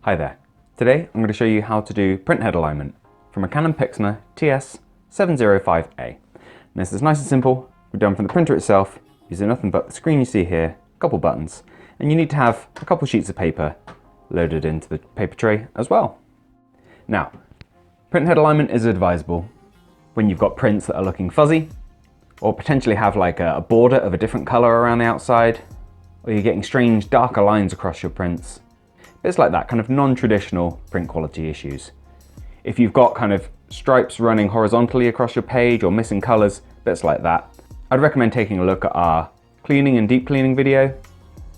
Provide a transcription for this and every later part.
Hi there. Today I'm going to show you how to do print head alignment from a Canon Pixma TS705a. And this is nice and simple. We're done from the printer itself, using nothing but the screen you see here, a couple buttons, and you need to have a couple sheets of paper loaded into the paper tray as well. Now, print head alignment is advisable when you've got prints that are looking fuzzy, or potentially have like a border of a different color around the outside, or you're getting strange darker lines across your prints. It's like that, kind of non-traditional print quality issues. If you've got kind of stripes running horizontally across your page or missing colors, bits like that, I'd recommend taking a look at our cleaning and deep cleaning video,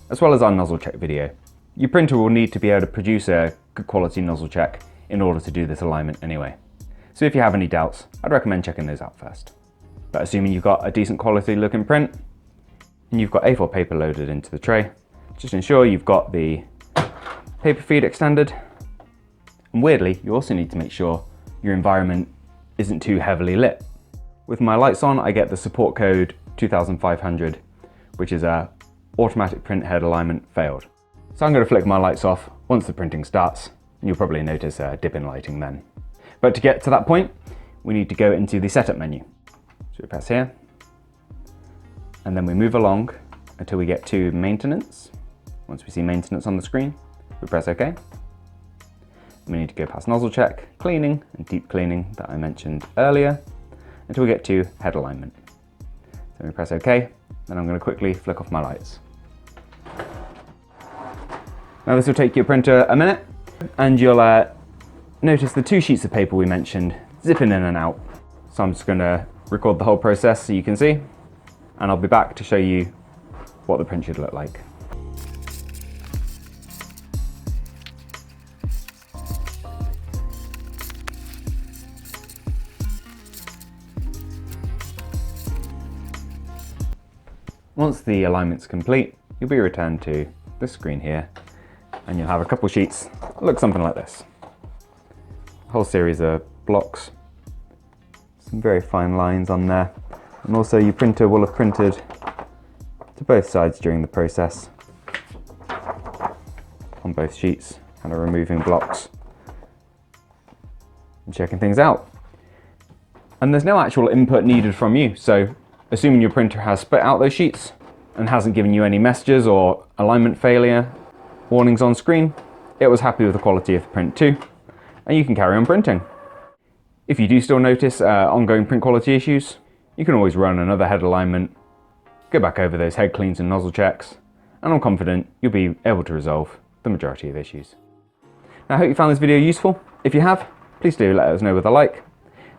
as well as our nozzle check video. Your printer will need to be able to produce a good quality nozzle check in order to do this alignment anyway. So if you have any doubts, I'd recommend checking those out first. But assuming you've got a decent quality looking print, and you've got A4 paper loaded into the tray, just ensure you've got the paper feed extended. And weirdly, you also need to make sure your environment isn't too heavily lit. With my lights on, I get the support code 2500, which is a automatic print head alignment failed. So I'm going to flick my lights off once the printing starts, and you'll probably notice a dip in lighting then. But to get to that point, we need to go into the setup menu. So we press here, and then we move along until we get to maintenance. Once we see maintenance on the screen, we press OK. We need to go past nozzle check, cleaning, and deep cleaning that I mentioned earlier, until we get to head alignment. So we press OK, then I'm going to quickly flick off my lights. Now this will take your printer a minute, and you'll notice the two sheets of paper we mentioned zipping in and out. So I'm just going to record the whole process so you can see, and I'll be back to show you what the print should look like. Once the alignment's complete, you'll be returned to this screen here, and you'll have a couple sheets that look something like this. A whole series of blocks, some very fine lines on there, and also your printer will have printed to both sides during the process on both sheets, kind of removing blocks and checking things out. And there's no actual input needed from you, so assuming your printer has spit out those sheets and hasn't given you any messages or alignment failure warnings on screen, it was happy with the quality of the print too, and you can carry on printing. If you do still notice ongoing print quality issues, you can always run another head alignment, go back over those head cleans and nozzle checks, and I'm confident you'll be able to resolve the majority of issues. Now, I hope you found this video useful. If you have, please do let us know with a like.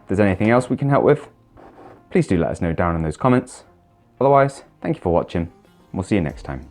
If there's anything else we can help with, please do let us know down in those comments. Otherwise, thank you for watching, and we'll see you next time.